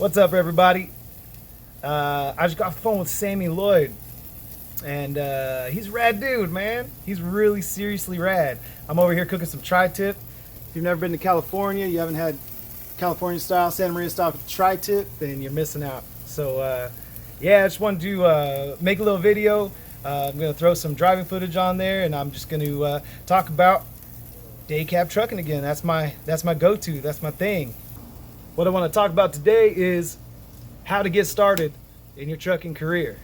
What's up, everybody? I just got off the phone with Sammy Lloyd, and he's a rad dude, man. He's really seriously rad. I'm over here cooking some tri-tip. If you've never been to California, you haven't had California style, Santa Maria style tri-tip, then you're missing out. So, yeah, I just wanted to make a little video. I'm going to throw some driving footage on there, and I'm just going to talk about day cab trucking again. That's my go-to. That's my thing. What I want to talk about today is how to get started in your trucking career.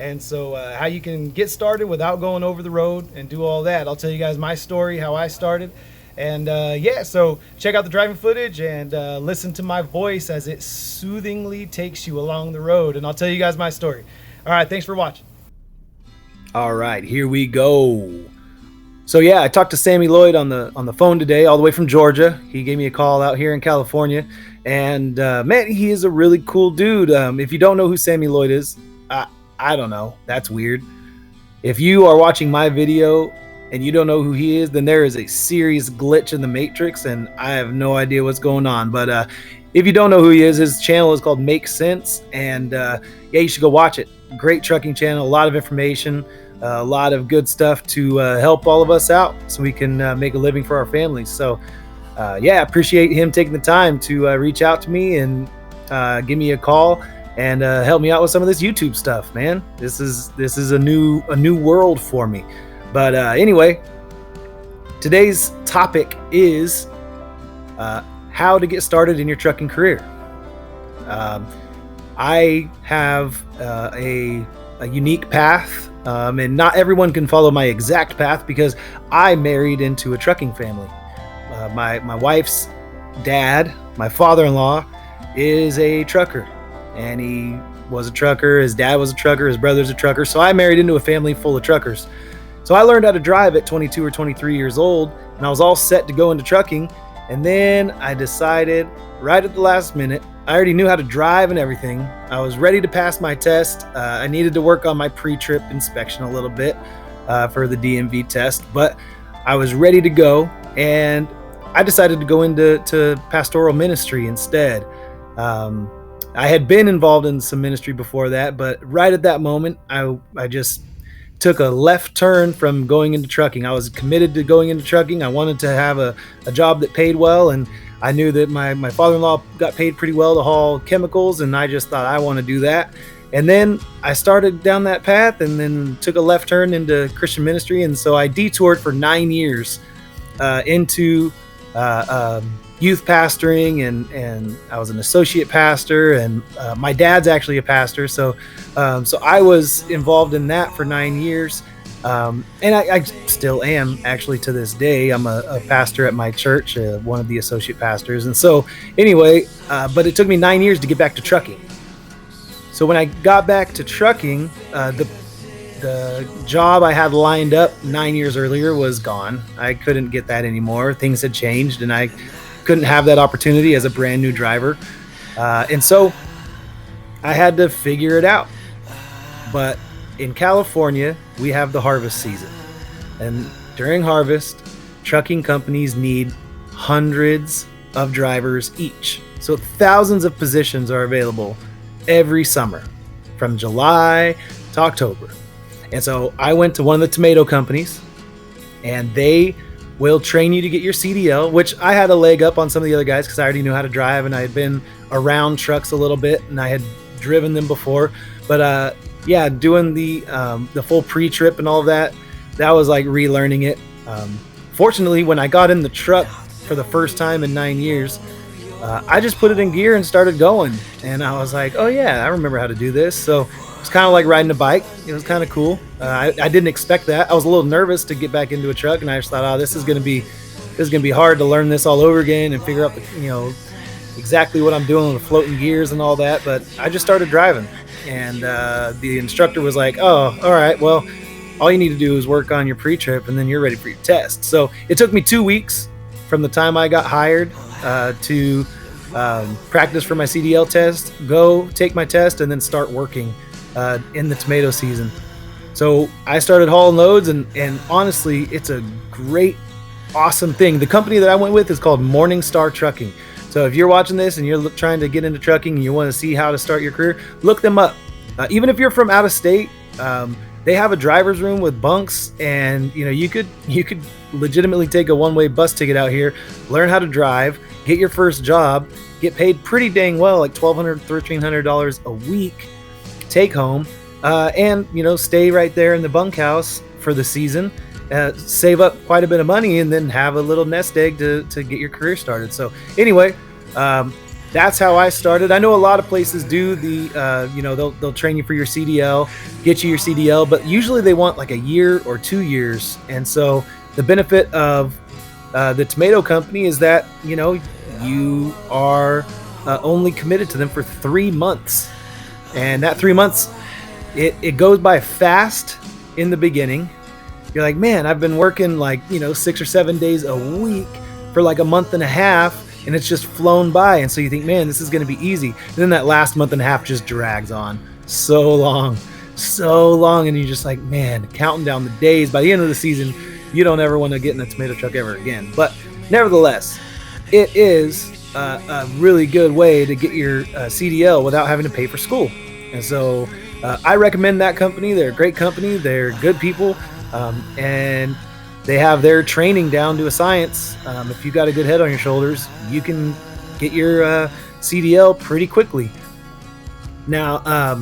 And so how you can get started without going over the road and do all that. I'll tell you guys my story, how I started. And yeah, so check out the driving footage and listen to my voice as it soothingly takes you along the road. And I'll tell you guys my story. All right, thanks for watching. All right, here we go. So yeah, I talked to Sammy Lloyd on the phone today, all the way from Georgia. He gave me a call out here in California, and man, he is a really cool dude. If you don't know who Sammy Lloyd is, I don't know. That's weird. If you are watching my video and you don't know who he is, then there is a serious glitch in the matrix, and I have no idea what's going on. But if you don't know who he is, his channel is called Make Sense, and yeah, you should go watch it. Great trucking channel, a lot of information. A lot of good stuff to help all of us out so we can make a living for our families. So yeah, appreciate him taking the time to reach out to me and give me a call and help me out with some of this YouTube stuff, man. This is a new world for me. But anyway, today's topic is how to get started in your trucking career. I have a unique path. And not everyone can follow my exact path because I married into a trucking family. My wife's dad, my father-in-law, is a trucker, and he was a trucker. His dad was a trucker. His brother's a trucker. So I married into a family full of truckers. So I learned how to drive at 22 or 23 years old, and I was all set to go into trucking. And then I decided right at the last minute, I already knew how to drive and everything. I was ready to pass my test. I needed to work on my pre-trip inspection a little bit for the DMV test, but I was ready to go, and I decided to go into pastoral ministry instead. I had been involved in some ministry before that, but right at that moment, I just took a left turn from going into trucking. I was committed to going into trucking. I wanted to have a job that paid well, and I knew that my father-in-law got paid pretty well to haul chemicals, and I just thought I want to do that. And then I started down that path and then took a left turn into Christian ministry. And so I detoured for 9 years into youth pastoring, and I was an associate pastor, and my dad's actually a pastor. So I was involved in that for 9 years. And I still am, actually, to this day. I'm a pastor at my church, one of the associate pastors. And so anyway, but it took me 9 years to get back to trucking. So when I got back to trucking, the job I had lined up 9 years earlier was gone. I couldn't get that anymore. Things had changed, and I couldn't have that opportunity as a brand new driver. And so I had to figure it out. But in California, we have the harvest season, and during harvest, trucking companies need hundreds of drivers each. So thousands of positions are available every summer from July to October. And so I went to one of the tomato companies, and they will train you to get your CDL, which I had a leg up on some of the other guys because I already knew how to drive, and I had been around trucks a little bit, and I had driven them before. But yeah, doing the full pre-trip and all of that was like relearning it. Fortunately, when I got in the truck for the first time in 9 years, I just put it in gear and started going. And I was like, oh yeah, I remember how to do this. So it's kind of like riding a bike. It was kind of cool. I didn't expect that. I was a little nervous to get back into a truck, and I just thought, oh, this is gonna be hard to learn this all over again and figure out exactly what I'm doing with the floating gears and all that. But I just started driving. And the instructor was like, oh, all right, well, all you need to do is work on your pre-trip, and then you're ready for your test. So it took me 2 weeks from the time I got hired to practice for my CDL test, go take my test, and then start working in the tomato season. So I started hauling loads, and honestly, it's a great, awesome thing. The company that I went with is called Morningstar Trucking. So if you're watching this and you're trying to get into trucking and you want to see how to start your career, look them up. Even if you're from out of state, they have a driver's room with bunks, and you could legitimately take a one-way bus ticket out here, learn how to drive, get your first job, get paid pretty dang well, like $1,200, $1,300 a week, take home, and stay right there in the bunkhouse for the season, save up quite a bit of money, and then have a little nest egg to get your career started. So anyway, that's how I started. I know a lot of places do the, they'll train you for your CDL, get you your CDL, but usually they want like a year or 2 years. And so the benefit of the tomato company is that, you are only committed to them for 3 months. And that 3 months, it goes by fast in the beginning. You're like, man, I've been working 6 or 7 days a week for like a month and a half, and it's just flown by. And so you think, man, this is going to be easy. And then that last month and a half just drags on so long. And you're just like, man, counting down the days. By the end of the season, you don't ever want to get in a tomato truck ever again. But nevertheless, it is a really good way to get your CDL without having to pay for school. And so I recommend that company. They're a great company. They're good people. And they have their training down to a science. If you've got a good head on your shoulders, you can get your CDL pretty quickly. Now,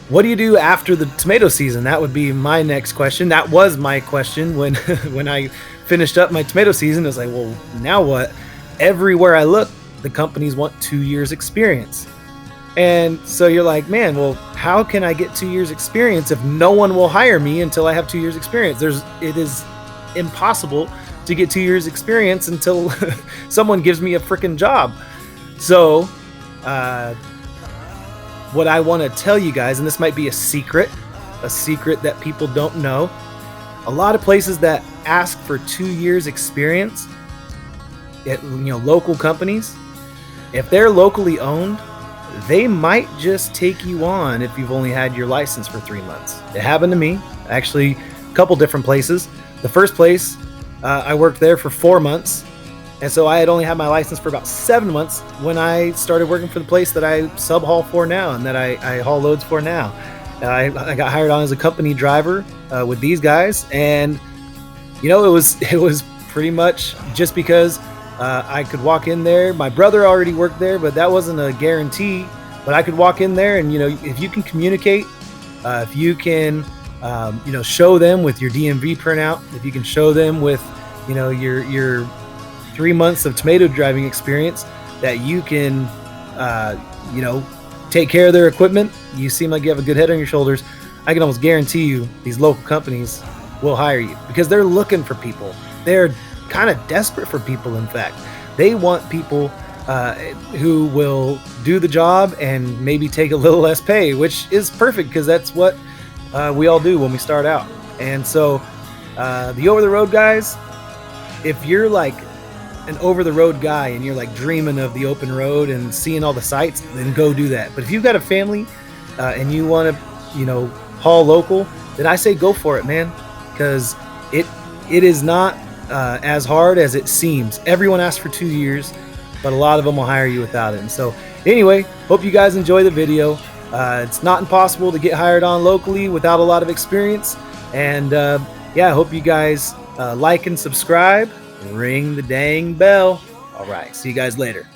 what do you do after the tomato season? That would be my next question. That was my question when when I finished up my tomato season. I was like, well, now what? Everywhere I look, the companies want 2 years experience. And so you're like, man, well, how can I get 2 years experience if no one will hire me until I have 2 years experience? It is impossible to get 2 years experience until someone gives me a freaking job. So what I want to tell you guys, and this might be a secret that people don't know, a lot of places that ask for 2 years experience at local companies, if they're locally owned, they might just take you on if you've only had your license for 3 months. It happened to me, actually, a couple different places. The first place, I worked there for 4 months, and so I had only had my license for about 7 months when I started working for the place that I sub-haul for now and that I haul loads for now. I got hired on as a company driver with these guys, and it was pretty much just because I could walk in there. My brother already worked there, but that wasn't a guarantee. But I could walk in there, and if you can communicate, if you can show them with your DMV printout, if you can show them with your 3 months of tomato driving experience, that you can take care of their equipment, you seem like you have a good head on your shoulders, I can almost guarantee you these local companies will hire you, because they're looking for people. They're kind of desperate for people. In fact, they want people who will do the job and maybe take a little less pay, which is perfect, because that's what we all do when we start out. And so the over-the-road guys, if you're like an over-the-road guy and you're like dreaming of the open road and seeing all the sights, then go do that. But if you've got a family and you want to haul local, then I say go for it, man, because it is not as hard as it seems. Everyone asks for 2 years, but a lot of them will hire you without it. And so anyway, hope you guys enjoy the video. It's not impossible to get hired on locally without a lot of experience. And I hope you guys like and subscribe. Ring the dang bell. All right, see you guys later.